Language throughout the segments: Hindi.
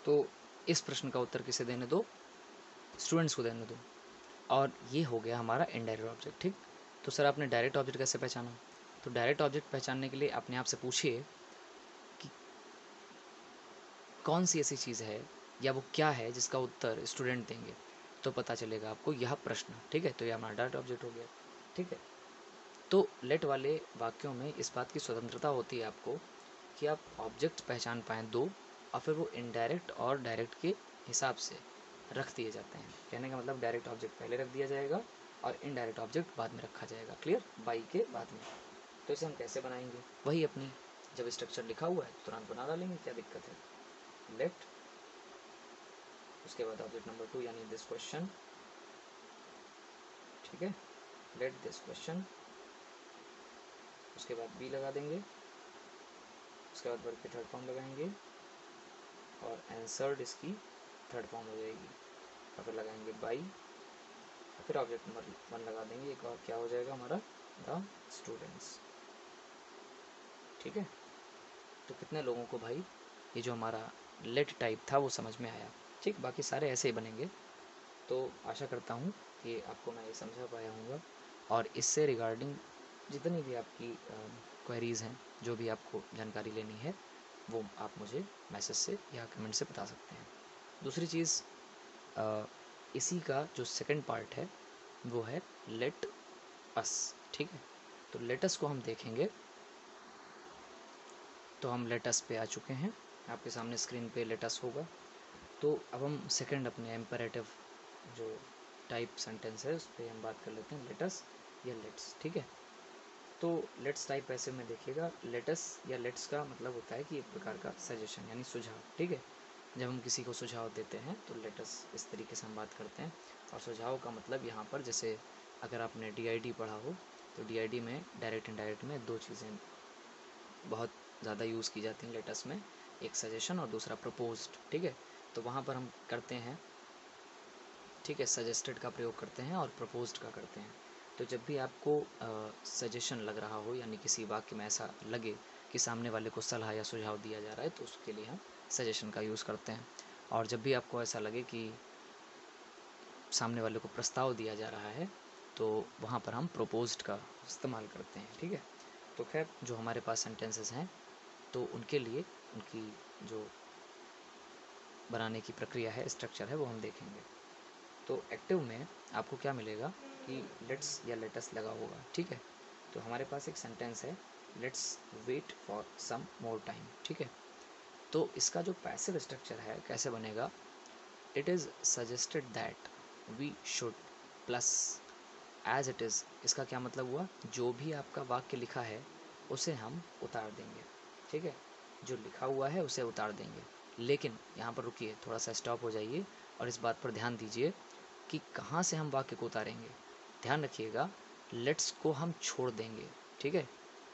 तो इस प्रश्न का उत्तर किसे देने दो, स्टूडेंट्स को देने दो। और ये हो गया हमारा इनडायरेक्ट ऑब्जेक्ट। ठीक, तो सर आपने डायरेक्ट ऑब्जेक्ट कैसे पहचाना? तो डायरेक्ट ऑब्जेक्ट पहचानने के लिए अपने आप से पूछिए कि कौन सी ऐसी चीज़ है या वो क्या है जिसका उत्तर स्टूडेंट देंगे, तो पता चलेगा आपको यह प्रश्न। ठीक है, तो ये हमारा डायरेक्ट ऑब्जेक्ट हो गया। ठीक है, तो लेट वाले वाक्यों में इस बात की स्वतंत्रता होती है आपको कि आप ऑब्जेक्ट पहचान पाएँ दो, और फिर वो इनडायरेक्ट और डायरेक्ट के हिसाब से रख दिए जाते हैं। कहने का मतलब डायरेक्ट ऑब्जेक्ट पहले रख दिया जाएगा और इनडायरेक्ट ऑब्जेक्ट बाद में रखा जाएगा। क्लियर, बाई के बाद में। तो इसे हम कैसे बनाएंगे, वही अपनी जब स्ट्रक्चर लिखा हुआ है तो तुरंत बना डालेंगे, क्या दिक्कत है। लेट, उसके बाद ऑब्जेक्ट नंबर 2 यानी दिस क्वेश्चन। ठीक है, लेट दिस क्वेश्चन, उसके बाद बी लगा देंगे, उसके बाद वर्ब की थर्ड फॉर्म लगाएंगे और आंसर्ड इसकी थर्ड फॉर्म हो जाएगी, और फिर लगाएंगे बाई, और फिर ऑब्जेक्ट नंबर 1 लगा देंगे। एक और क्या हो जाएगा हमारा, द स्टूडेंट्स। ठीक है, तो कितने लोगों को भाई ये जो हमारा लेट टाइप था वो समझ में आया? ठीक, बाकी सारे ऐसे ही बनेंगे। तो आशा करता हूँ कि आपको मैं ये समझा पाया हूँगा, और इससे रिगार्डिंग जितनी भी आपकी क्वेरीज़ हैं, जो भी आपको जानकारी लेनी है, वो आप मुझे मैसेज से या कमेंट से बता सकते हैं। दूसरी चीज़, इसी का जो सेकंड पार्ट है वो है लेट अस। ठीक है, तो लेट अस को हम देखेंगे। तो हम लेट अस पे आ चुके हैं, आपके सामने स्क्रीन पे लेट अस होगा। तो अब हम सेकंड अपने इम्पेरेटिव जो टाइप सेंटेंस है उस पर हम बात कर लेते हैं, लेटस या लेट्स। ठीक है, तो लेट्स टाइप ऐसे में देखिएगा, लेटस या लेट्स का मतलब होता है कि एक प्रकार का सजेशन यानी सुझाव। ठीक है, जब हम किसी को सुझाव देते हैं तो लेटस इस तरीके से हम बात करते हैं। और सुझाव का मतलब यहाँ पर, जैसे अगर आपने DID पढ़ा हो तो DID में डायरेक्ट इनडायरेक्ट में दो चीज़ें बहुत ज़्यादा यूज़ की जाती हैं लेटस में, एक सजेशन और दूसरा प्रपोज्ड। ठीक है, तो वहाँ पर हम करते हैं, ठीक है, सजेस्टेड का प्रयोग करते हैं और प्रपोज्ड का करते हैं। तो जब भी आपको सजेशन लग रहा हो, यानी किसी वाक्य में ऐसा लगे कि सामने वाले को सलाह या सुझाव दिया जा रहा है, तो उसके लिए हम सजेशन का यूज़ करते हैं। और जब भी आपको ऐसा लगे कि सामने वाले को प्रस्ताव दिया जा रहा है, तो वहाँ पर हम प्रपोज्ड का इस्तेमाल करते हैं। ठीक है, तो खैर जो हमारे पास सेंटेंसेस हैं तो उनके लिए उनकी जो बनाने की प्रक्रिया है, स्ट्रक्चर है, वो हम देखेंगे। तो एक्टिव में आपको क्या मिलेगा कि लेट्स या लेटस लगा होगा। ठीक है, तो हमारे पास एक सेंटेंस है, let's wait for some more time. ठीक है, तो इसका जो पैसिव स्ट्रक्चर है कैसे बनेगा, it is suggested that we should plus as it is. इसका क्या मतलब हुआ, जो भी आपका वाक्य लिखा है उसे हम उतार देंगे। ठीक है, जो लिखा हुआ है उसे उतार देंगे। लेकिन यहाँ पर रुकिए, थोड़ा सा स्टॉप हो जाइए और इस बात पर ध्यान दीजिए कि कहाँ से हम वाक्य को उतारेंगे। ध्यान रखिएगा, लेट्स को हम छोड़ देंगे। ठीक है,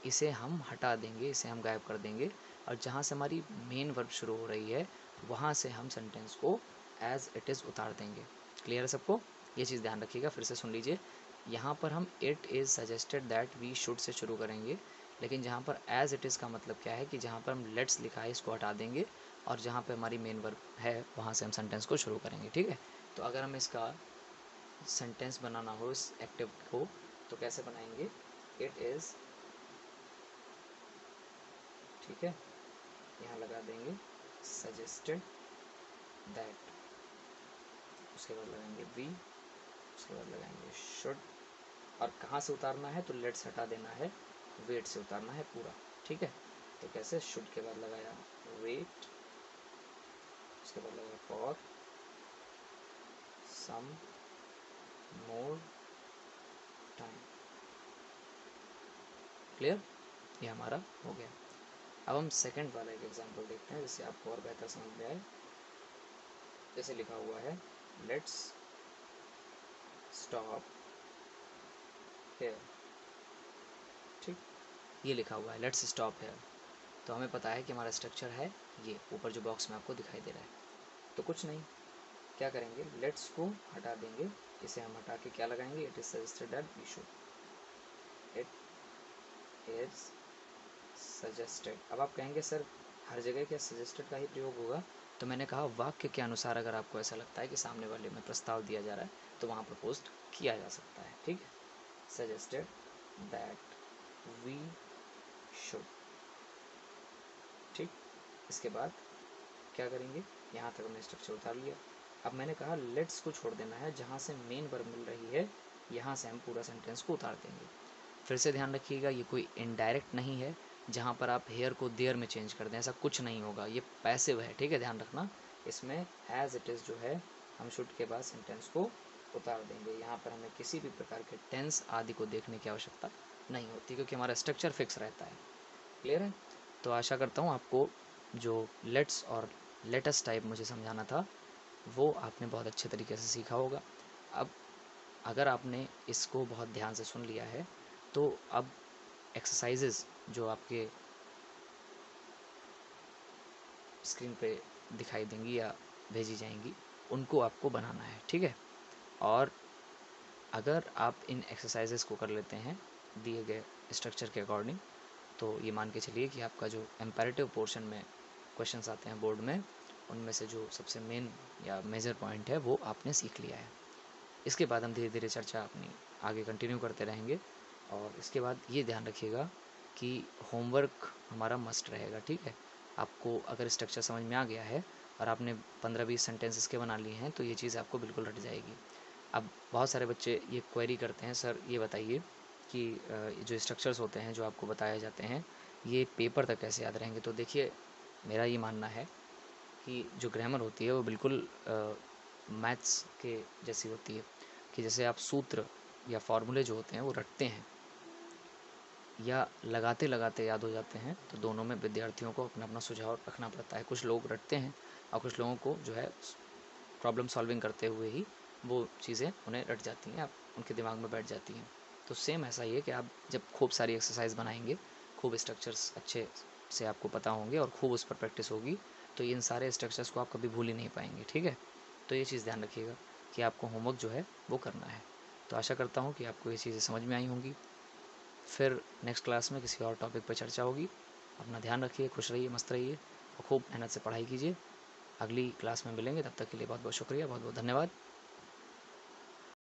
इसे हम हटा देंगे, इसे हम गायब कर देंगे, और जहाँ से हमारी मेन वर्ब शुरू हो रही है वहाँ से हम सेंटेंस को एज इट इज़ उतार देंगे। क्लियर है सबको? ये चीज़ ध्यान रखिएगा, फिर से सुन लीजिए। यहाँ पर हम it is suggested that we should से शुरू करेंगे, लेकिन जहाँ पर एज इट इज़ का मतलब क्या है कि जहाँ पर हम लेट्स लिखा है इसको हटा देंगे, और जहाँ पे हमारी मेन वर्ब है वहाँ से हम सेंटेंस को शुरू करेंगे। ठीक है, तो अगर हम इसका सेंटेंस बनाना हो इस एक्टिव को, तो कैसे बनाएंगे, इट इज़, ठीक है, यहाँ लगा देंगे सजेस्टेड दैट, उसके बाद लगाएंगे वी, उसके बाद लगाएंगे शुड, और कहाँ से उतारना है तो लेट्स हटा देना है, वेट से उतारना है पूरा। ठीक है, तो कैसे, शुड के बाद लगाया वेट, उसके बाद लगाया for some more time. Clear, ये हमारा हो गया। अब हम सेकंड वाला एक एग्जांपल देखते हैं जिससे आपको और बेहतर समझ में आए। जैसे लिखा हुआ है, लेट्स स्टॉप हेयर। ठीक, ये लिखा हुआ है लेट्स स्टॉप हेयर, तो हमें पता है कि हमारा स्ट्रक्चर है ये ऊपर जो बॉक्स में आपको दिखाई दे रहा है। तो कुछ नहीं, क्या करेंगे, लेट्स को हटा देंगे, इसे हम हटा के क्या लगाएंगे, it is suggested that we should, it is suggested. अब आप कहेंगे सर हर जगह क्या सजेस्टेड का ही प्रयोग होगा। तो मैंने कहा वाक्य के अनुसार अगर आपको ऐसा लगता है कि सामने वाले में प्रस्ताव दिया जा रहा है तो वहाँ पर पोस्ट किया जा सकता है, ठीक है। सजेस्टेड दैट वी शुड, ठीक। इसके बाद क्या करेंगे, यहाँ तक हमने स्ट्रक्चर उतार लिया। अब मैंने कहा लेट्स को छोड़ देना है, जहाँ से मेन वर्ब मिल रही है यहाँ से हम पूरा सेंटेंस को उतार देंगे। फिर से ध्यान रखिएगा, ये कोई इनडायरेक्ट नहीं है जहाँ पर आप हेयर को देयर में चेंज कर दें, ऐसा कुछ नहीं होगा, ये पैसिव है, ठीक है, ध्यान रखना। इसमें एज इट इज़ जो है हम शुड के बाद सेंटेंस को उतार देंगे। यहाँ पर हमें किसी भी प्रकार के टेंस आदि को देखने की आवश्यकता नहीं होती, क्योंकि हमारा स्ट्रक्चर फिक्स रहता है। क्लियर है। तो आशा करता हूँ आपको जो लेट्स और लेटेस्ट टाइप मुझे समझाना था वो आपने बहुत अच्छे तरीके से सीखा होगा। अब अगर आपने इसको बहुत ध्यान से सुन लिया है तो अब एक्सरसाइजेस जो आपके स्क्रीन पे दिखाई देंगी या भेजी जाएंगी उनको आपको बनाना है, ठीक है। और अगर आप इन एक्सरसाइजेस को कर लेते हैं दिए गए स्ट्रक्चर के अकॉर्डिंग, तो ये मान के चलिए कि आपका जो एम्पैरेटिव पोर्शन में क्वेश्चंस आते हैं बोर्ड में, उनमें से जो सबसे मेन या मेजर पॉइंट है वो आपने सीख लिया है। इसके बाद हम धीरे धीरे चर्चा अपनी आगे कंटिन्यू करते रहेंगे। और इसके बाद ये ध्यान रखिएगा कि होमवर्क हमारा मस्ट रहेगा, ठीक है। आपको अगर स्ट्रक्चर समझ में आ गया है और आपने 15-20 सेंटेंस इसके बना लिए हैं तो ये चीज़ आपको बिल्कुल रट जाएगी। अब बहुत सारे बच्चे ये क्वेरी करते हैं, सर ये बताइए कि जो स्ट्रक्चर्स होते हैं जो आपको बताए जाते हैं ये पेपर तक कैसे याद रहेंगे। तो देखिए, मेरा ये मानना है कि जो ग्रामर होती है वो बिल्कुल मैथ्स के जैसी होती है, कि जैसे आप सूत्र या फॉर्मूले जो होते हैं वो रटते हैं या लगाते लगाते याद हो जाते हैं, तो दोनों में विद्यार्थियों को अपना अपना सुझाव रखना पड़ता है। कुछ लोग रटते हैं और कुछ लोगों को जो है प्रॉब्लम सॉल्विंग करते हुए ही वो चीज़ें उन्हें रट जाती हैं, आप उनके दिमाग में बैठ जाती हैं। तो सेम ऐसा ही है कि आप जब खूब सारी एक्सरसाइज बनाएंगे, खूब स्ट्रक्चर्स अच्छे से आपको पता होंगे और खूब उस पर प्रैक्टिस होगी, तो इन सारे स्ट्रक्चर्स को आप कभी भूल ही नहीं पाएंगे, ठीक है। तो ये चीज़ ध्यान रखिएगा कि आपको होमवर्क जो है वो करना है। तो आशा करता हूँ कि आपको ये चीज़ें समझ में आई होंगी। फिर नेक्स्ट क्लास में किसी और टॉपिक पर चर्चा होगी। अपना ध्यान रखिए, खुश रहिए, मस्त रहिए और खूब मेहनत से पढ़ाई कीजिए। अगली क्लास में मिलेंगे, तब तक के लिए बहुत बहुत शुक्रिया, बहुत बहुत धन्यवाद।